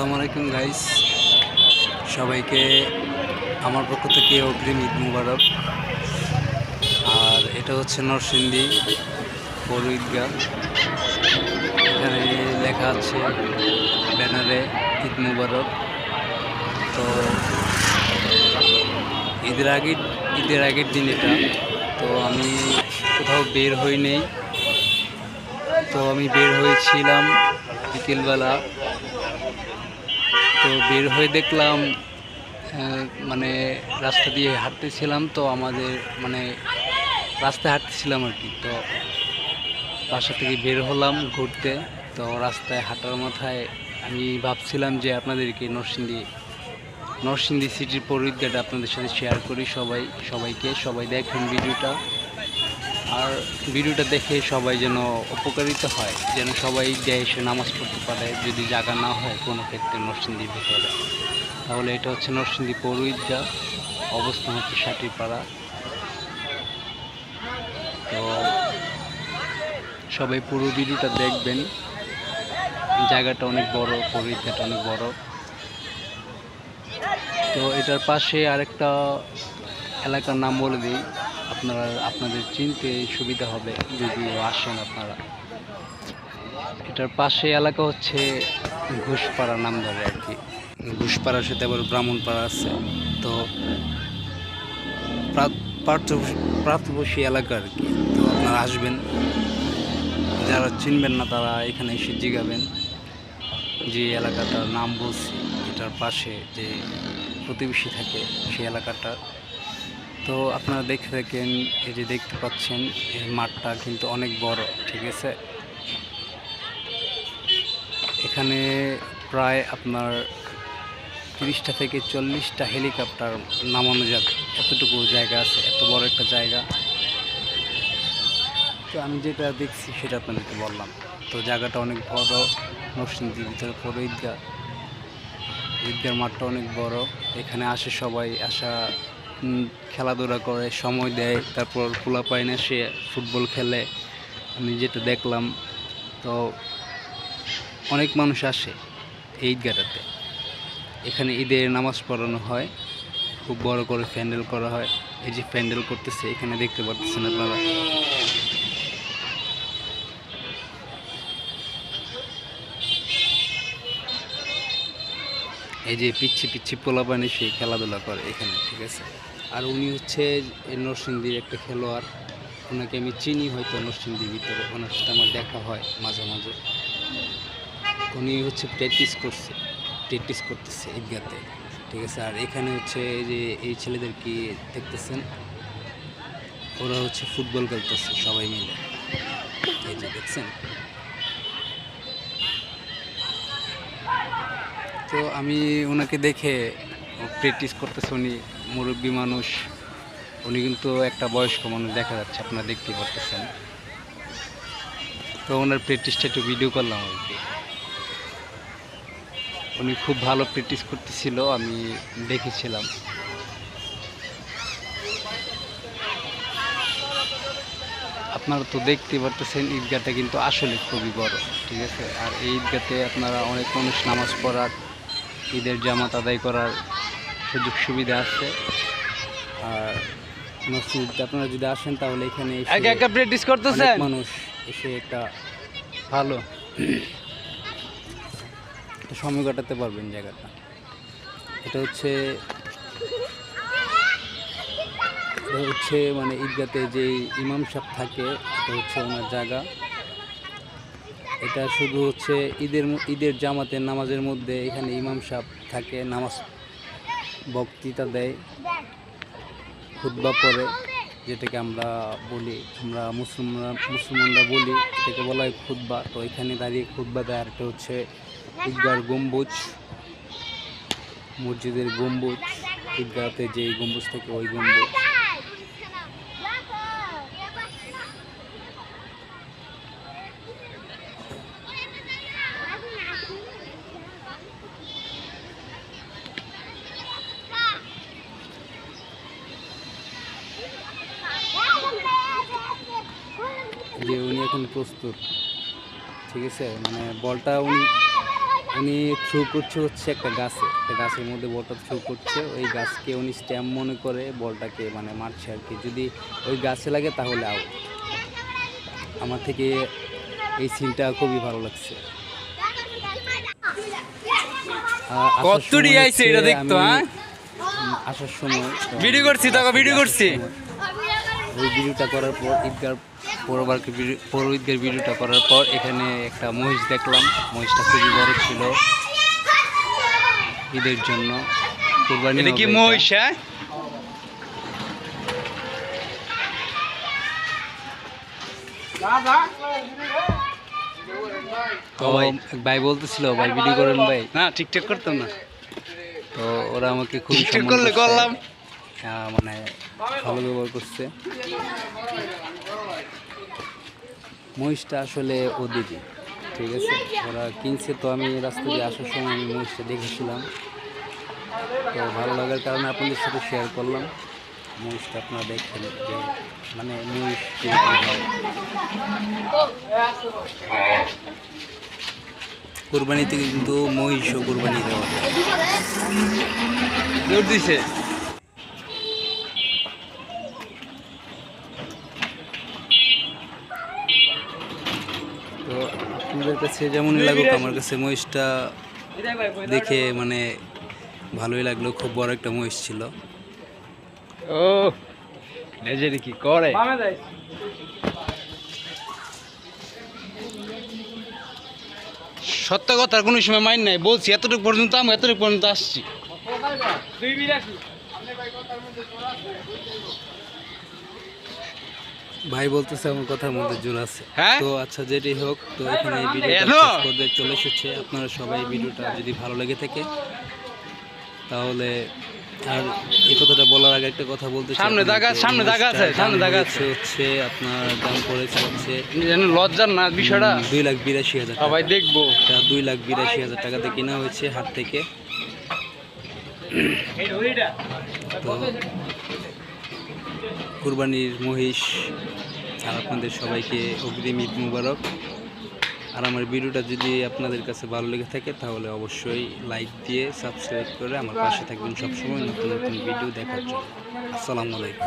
আসসালামু আলাইকুম গাইস, সবাইকে আমার পক্ষ থেকে অগ্রিম ঈদ মুবারক। আর এটা হচ্ছে নরসিংদী বড় ঈদগাহ। এখানে লেখা আছে ব্যানারে ঈদ মুবারক। তো ঈদের আগের দিন এটা। তো আমি কোথাও বের হই নেই। তো আমি বের হয়েছিলাম বিকেলবেলা। তো বের হয়ে দেখলাম মানে রাস্তা দিয়ে হাঁটতেছিলাম। তো আমাদের রাস্তায় হাঁটতেছিলাম আর কি। তো বাসা থেকে বের হলাম ঘুরতে। তো রাস্তায় হাঁটার মাথায় আমি ভাবছিলাম যে আপনাদেরকে নরসিংদী সিটির পৌর ঈদগাহটা আপনাদের সাথে শেয়ার করি। সবাই দেখেন ভিডিওটা। আর ভিডিওটা দেখে সবাই যেন উপকারিত হয়, যেন সবাই ঈদগাহে এসে নামাজ পড়তে পারে। যদি জায়গা না হয় কোনো ক্ষেত্রে নরসিংদীর ভিতরে, তাহলে এটা হচ্ছে নরসিংদী পৌর ঈদগাহ, অবস্থান হচ্ছে সাটিপাড়া। তো সবাই পুরো ভিডিওটা দেখবেন। জায়গাটা অনেক বড়, পৌর ঈদগাহটা অনেক বড়। তো এটার পাশে আরেকটা এলাকার নাম বলে দিই, আপনাদের চিনতে সুবিধা হবে যদি আসেন আপনারা। এটার পাশে এলাকা হচ্ছে ঘুষপাড়া নাম ধরে আর কি। ঘুষপাড়ার সাথে আবার ব্রাহ্মণপাড়া আছে। তো প্রাতবর্ষী এলাকা আর কি। তো আপনারা আসবেন, যারা চিনবেন না তারা এখানে এসে জিগাবেন যে এলাকাটার নাম বলছি, এটার পাশে যে প্রতিবেশী থাকে সেই এলাকাটা। তো আপনারা দেখে থাকেন, এই যে দেখতে পাচ্ছেন এই মাঠটা কিন্তু অনেক বড়, ঠিক আছে। এখানে প্রায় আপনার 30টা থেকে 40টা হেলিকপ্টার নামানো যাবে, এতটুকু জায়গা আছে, এত বড় একটা জায়গা। তো আমি যেটা দেখছি সেটা আপনাদেরকে বললাম। তো জায়গাটা অনেক বড়, নরসিংদীর ভিতরে পড়ে ঈদগাহ মাঠটা অনেক বড়। এখানে আসে সবাই, খেলাধুলা করে, সময় দেয়। তারপর পোলাপাইন এসে ফুটবল খেলে, আমি যেটা দেখলাম। তো অনেক মানুষ আসে এই ঈদগাহটাতে। এখানে ঈদের নামাজ পড়ানো হয়, খুব বড় করে প্যান্ডেল করা হয়। এই যে প্যান্ডেল করতেছে এখানে দেখতে পাচ্ছেন আপনারা। এই যে পিচ্ছি পোলাপান এসে খেলাধুলা করে এখানে, ঠিক আছে। আর উনি হচ্ছে নরসিংদীর একটা খেলোয়াড়, ওনাকে আমি চিনি হয়তো নরসিংদীর ভিতরে, ওনার সাথে আমার দেখা হয় মাঝে মাঝে। উনি হচ্ছে প্র্যাকটিস করতেছে ঈদগাহতে, ঠিক আছে। আর এখানে হচ্ছে যে এই ছেলেদের কি দেখতেছেন, ওরা হচ্ছে ফুটবল খেলতেছে সবাই মিলে, এই যে দেখছেন। তো আমি ওনাকে দেখে, প্র্যাকটিস করতেছে, উনি মুরব্বী মানুষ, উনি কিন্তু একটা বয়স্ক মানুষ দেখা যাচ্ছে, আপনারা দেখতেই পারতেছেন। তো ওনার প্র্যাকটিসটা একটু ভিডিও করলাম আর কি। উনি খুব ভালো প্র্যাকটিস করতেছিল, আমি দেখেছিলাম। আপনারা তো দেখতে পারতেছেন ঈদগাহটা কিন্তু আসলে খুবই বড়, ঠিক আছে। আর এই ঈদগাহতে আপনারা অনেক মানুষ নামাজ পড়ার, ঈদের জামাত আদায় করার সুযোগ সুবিধা আছে। আর মসজিদে আপনারা যদি আসেন তাহলে এখানে প্র্যাকটিস করতেছেন, অনেক মানুষ এসে একটা ভালো সময় কাটাতে পারবেন জায়গাটা। এটা হচ্ছে মানে ঈদগাহতে যে ইমাম সাহেব থাকে, এটা হচ্ছে ওনার জায়গা। এটা শুধু হচ্ছে ঈদের জামাতের নামাজের মধ্যে এখানে ইমাম সাহেব থাকে, নামাজ বক্তৃতা দেয়, খুতবা পড়ে, যেটাকে আমরা মুসলমানরা বলি, এটাকে বলা হয় খুতবা। তো এখানে দাঁড়িয়ে খুতবা দেয়। আর এটা হচ্ছে ঈদগাহর গম্বুজ, মসজিদের গম্বুজ, ঈদগাহতে যে গম্বুজ থাকে ওই গম্বুজ। যে উনি এখন প্রস্তুত, ঠিক আছে। মানে বলটা উনি উনি থ্রু করছে হচ্ছে একটা গাছের মধ্যে বলটা থ্রু করছে, ওই গাছকে উনি স্ট্যাম্প মনে করে বলটাকে মানে মারছে আর কি। যদি ওই গাছে লাগে তাহলে আউট। আমার থেকে এই সিনটা খুবই ভালো লাগছে। আসার সময় ভিডিও করছি ওই ভিডিওটা করার পর ঈদগার ভিডিওটা করার পর এখানে একটা মহিষ দেখলাম। মহিষটা খুবই বড় ছিল ঈদের জন্য। কুরবানি কি মহিষ? তো ভাই বলতেছিল ভাই ভিডিও করেন ভাই, না ঠিকঠাক করতাম না, তো ওরা আমাকে খুব করলাম মানে ভালো ব্যবহার করছে। মহিষটা আসলে ওদেরই, ঠিক আছে, ওরা কিনছে। তো আমি রাস্তা দিয়ে আসার সময় আমি মহিষটা দেখেছিলাম, তো ভালো লাগার কারণে আপনাদের সাথে শেয়ার করলাম। মহিষটা আপনারা দেখেন যে মানে মহিষ কোরবানিতে কিন্তু মহিষও কোরবানি দেওয়া জোর দিছে। তো আপনাদের কাছে যেমনই লাগুক, আমার কাছে মহিষটা দেখে মানে ভালোই লাগলো। খুব বড় একটা মহিষ ছিল। ও নেজেরি কি করে? সত্য কথার কোনো সময় মাইন নাই, বলছি এতটুকু পর্যন্ত আমি এতটুকু পর্যন্ত আসছি। ভাই বলতেছে আমার কথার মধ্যে জোর আছে। হ্যাঁ? তো আচ্ছা, যেটি হোক, তো এখানে এই ভিডিওটা চলে এসেছে। আপনারা সবাই ভিডিওটা যদি ভালো লেগে থাকে তাহলে, আর এই কথাটা বলার আগে একটা কথা বলতে চাই, সামনে জায়গা আছে হচ্ছে আপনার দাম পড়েছে হচ্ছে লজ্জার না বিষয়টা, 2,82,000 টাকা। সবাই দেখবো। 2,82,000 টাকাতে কেনা হয়েছে হাট থেকে। তো কুরবানির মহিষ, আর আপনাদের সবাইকে অগ্রিম ঈদ মুবারক। আর আমার ভিডিওটা যদি আপনাদের কাছে ভালো লেগে থাকে তাহলে অবশ্যই লাইক দিয়ে সাবস্ক্রাইব করে আমার পাশে থাকবেন সবসময় নতুন নতুন ভিডিও দেখার জন্য। আসসালামু আলাইকুম।